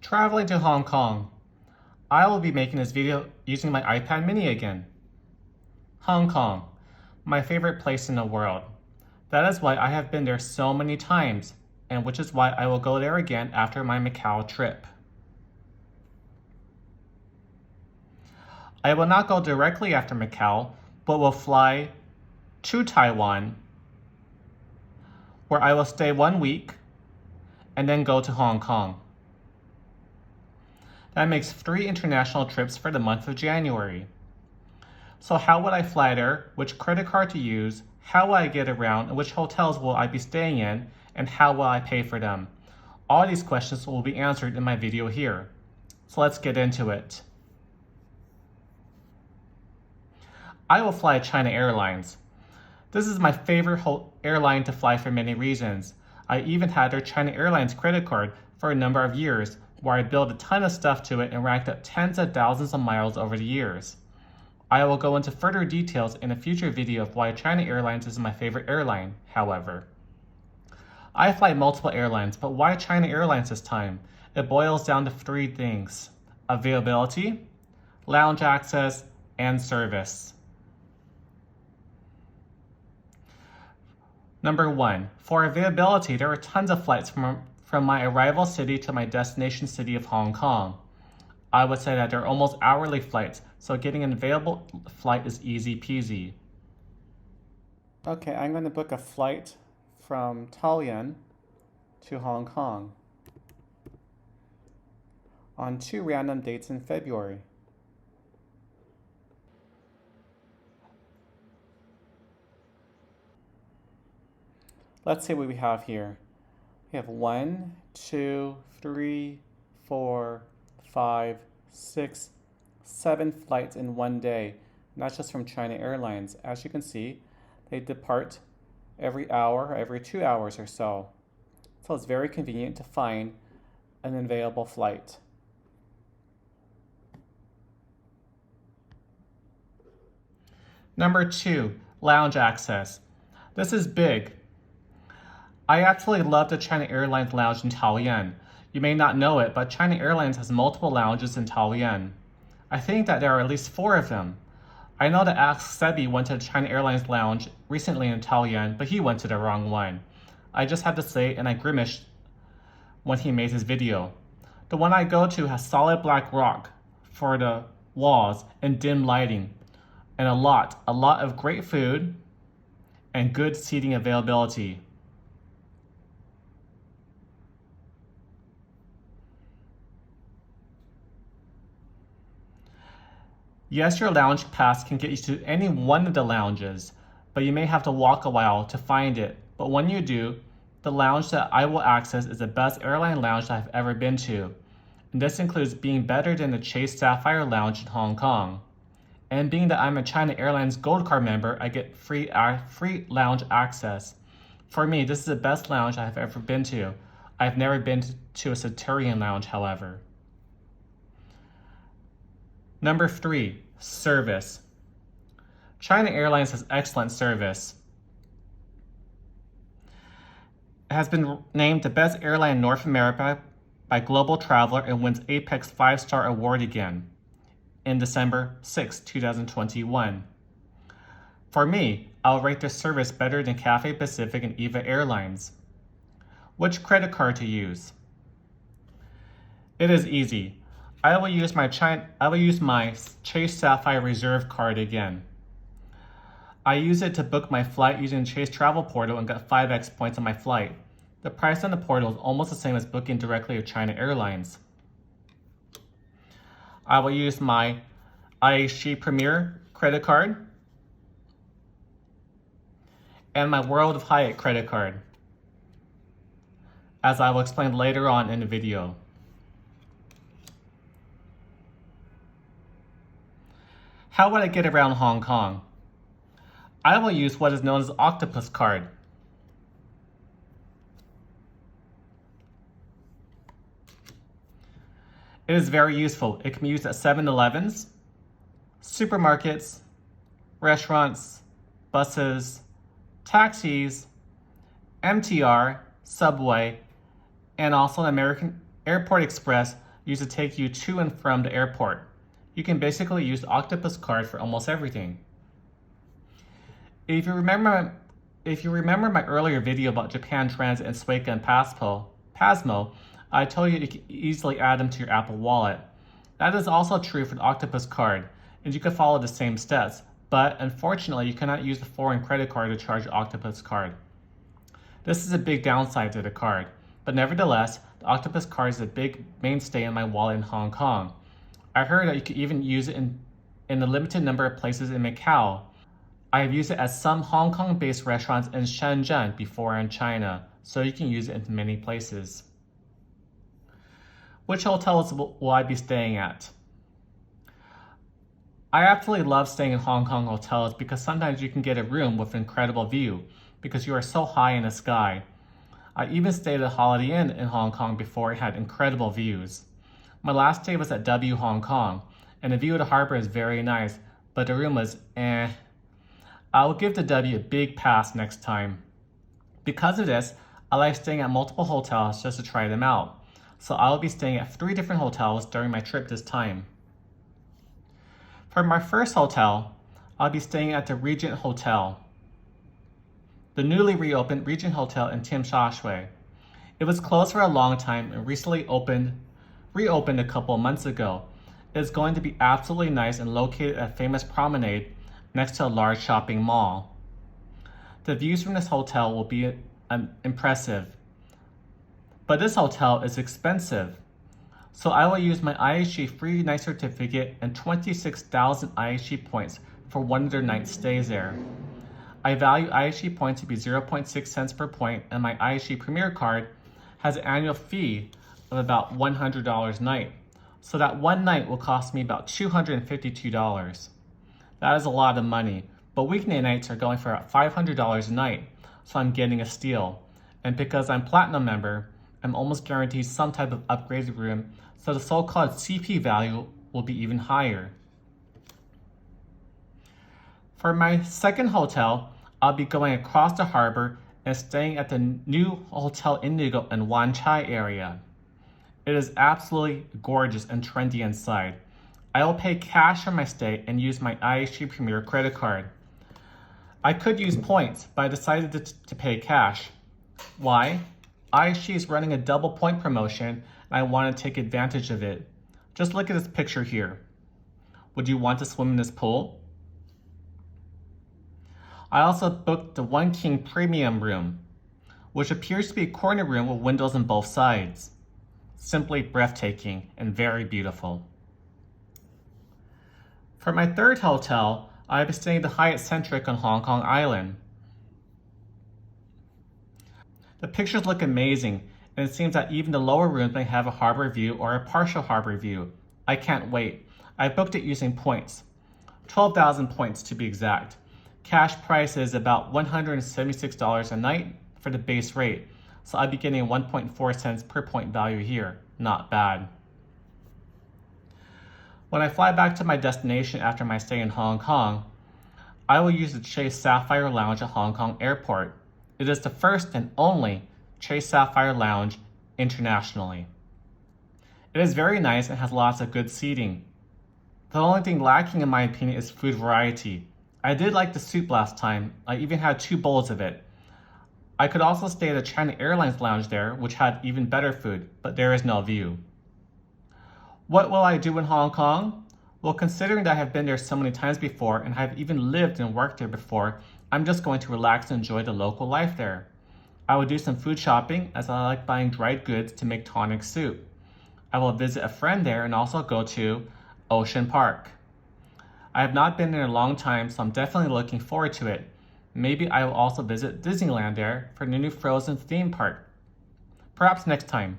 Traveling to Hong Kong. I will be making this video using my iPad mini again. Hong Kong, my favorite place in the world. That is why I have been there so many times, and which is why I will go there again after my Macau trip. I will not go directly after Macau, but will fly to Taiwan, where I will stay 1 week, and then go to Hong Kong. That makes 3 international trips for the month of January. So how would I fly there, which credit card to use, how will I get around, and which hotels will I be staying in, and how will I pay for them? All these questions will be answered in my video here. So let's get into it. I will fly China Airlines. This is my favorite airline to fly for many reasons. I even had their China Airlines credit card for a number of years, where I built a ton of stuff to it and racked up tens of thousands of miles over the years. I will go into further details in a future video of why China Airlines is my favorite airline, however. I fly multiple airlines, but why China Airlines this time? It boils down to 3 things: availability, lounge access, and service. Number 1, for availability, there are tons of flights from my arrival city to my destination city of Hong Kong. I would say that they're almost hourly flights, so getting an available flight is easy peasy. Okay, I'm going to book a flight from Taoyuan to Hong Kong on 2 random dates in February. Let's see what we have here. We have 1, 2, 3, 4, 5, 6, 7 flights in 1 day. And that's just from China Airlines. As you can see, they depart every hour, every 2 hours or so. So it's very convenient to find an available flight. Number 2, lounge access. This is big. I actually love the China Airlines lounge in Taoyuan. You may not know it, but China Airlines has multiple lounges in Taoyuan. I think that there are at least 4 of them. I know that Sebby went to the China Airlines lounge recently in Taoyuan, but he went to the wrong one. I just have to say, and I grimaced when he made his video. The one I go to has solid black rock for the walls and dim lighting, and a lot of great food and good seating availability. Yes, your lounge pass can get you to any one of the lounges, but you may have to walk a while to find it. But when you do, the lounge that I will access is the best airline lounge I've ever been to. And this includes being better than the Chase Sapphire Lounge in Hong Kong. And being that I'm a China Airlines Gold Card member, I get free lounge access. For me, this is the best lounge I've ever been to. I've never been to a Centurion lounge, however. Number 3, service. China Airlines has excellent service. It has been named the best airline in North America by Global Traveler and wins Apex 5-star award again in December 6, 2021. For me, I'll rate their service better than Cathay Pacific and EVA Airlines. Which credit card to use? It is easy. I will use my Chase Sapphire Reserve card again. I use it to book my flight using Chase Travel Portal and got 5x points on my flight. The price on the portal is almost the same as booking directly with China Airlines. I will use my IHG Premier credit card and my World of Hyatt credit card, as I will explain later on in the video. How would I get around Hong Kong? I will use what is known as Octopus card. It is very useful. It can be used at 7-Elevens, supermarkets, restaurants, buses, taxis, MTR, subway, and also American Airport Express used to take you to and from the airport. You can basically use the Octopus card for almost everything. If you remember my earlier video about Japan Transit and Suica and Pasmo, I told you could easily add them to your Apple Wallet. That is also true for the Octopus card, and you can follow the same steps, but unfortunately you cannot use the foreign credit card to charge the Octopus card. This is a big downside to the card, but nevertheless, the Octopus card is a big mainstay in my wallet in Hong Kong. I heard that you could even use it in a limited number of places in Macau. I have used it at some Hong Kong-based restaurants in Shenzhen before in China, so you can use it in many places. Which hotels will I be staying at? I absolutely love staying in Hong Kong hotels because sometimes you can get a room with an incredible view because you are so high in the sky. I even stayed at a Holiday Inn in Hong Kong before it had incredible views. My last stay was at W Hong Kong, and the view of the harbor is very nice, but the room was eh. I will give the W a big pass next time. Because of this, I like staying at multiple hotels just to try them out. So I will be staying at 3 different hotels during my trip this time. For my first hotel, I'll be staying at the Regent Hotel, the newly reopened Regent Hotel in Tsim Sha Tsui. It was closed for a long time and recently reopened a couple of months ago. It is going to be absolutely nice and located at a famous promenade next to a large shopping mall. The views from this hotel will be impressive. But this hotel is expensive. So I will use my IHG free night certificate and 26,000 IHG points for one of their night stays there. I value IHG points to be 0.6 cents per point, and my IHG Premier card has an annual fee of about $100 a night. So that one night will cost me about $252. That is a lot of money, but weekday nights are going for about $500 a night, so I'm getting a steal. And because I'm Platinum member, I'm almost guaranteed some type of upgraded room, so the so-called CP value will be even higher. For my second hotel, I'll be going across the harbor and staying at the new Hotel Indigo in Wan Chai area. It is absolutely gorgeous and trendy inside. I will pay cash for my stay and use my IHG Premier credit card. I could use points, but I decided to pay cash. Why? IHG is running a double point promotion and I want to take advantage of it. Just look at this picture here. Would you want to swim in this pool? I also booked the One King Premium room, which appears to be a corner room with windows on both sides. Simply breathtaking and very beautiful. For my third hotel, I will be staying at the Hyatt Centric on Hong Kong Island. The pictures look amazing, and it seems that even the lower rooms may have a harbor view or a partial harbor view. I can't wait. I booked it using points. 12,000 points to be exact. Cash price is about $176 a night for the base rate, so I'd be getting 1.4 cents per point value here. Not bad. When I fly back to my destination after my stay in Hong Kong, I will use the Chase Sapphire Lounge at Hong Kong Airport. It is the first and only Chase Sapphire Lounge internationally. It is very nice and has lots of good seating. The only thing lacking in my opinion is food variety. I did like the soup last time. I even had 2 bowls of it. I could also stay at the China Airlines lounge there, which had even better food, but there is no view. What will I do in Hong Kong? Well, considering that I have been there so many times before and have even lived and worked there before, I'm just going to relax and enjoy the local life there. I will do some food shopping as I like buying dried goods to make tonic soup. I will visit a friend there and also go to Ocean Park. I have not been there in a long time, so I'm definitely looking forward to it. Maybe I will also visit Disneyland there for the new Frozen theme park. Perhaps next time.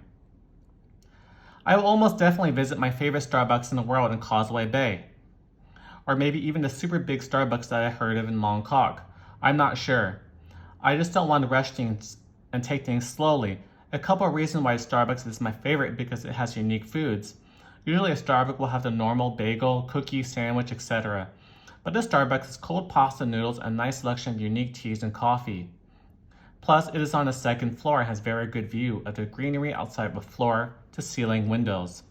I will almost definitely visit my favorite Starbucks in the world in Causeway Bay. Or maybe even the super big Starbucks that I heard of in Mong Kok. I'm not sure. I just don't want to rush things and take things slowly. A couple of reasons why Starbucks is my favorite because it has unique foods. Usually a Starbucks will have the normal bagel, cookie, sandwich, etc. But this Starbucks has cold pasta noodles and a nice selection of unique teas and coffee. Plus, it is on the 2nd floor and has very good view of the greenery outside with floor to ceiling windows.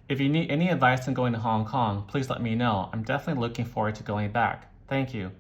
If you need any advice on going to Hong Kong, please let me know. I'm definitely looking forward to going back. Thank you.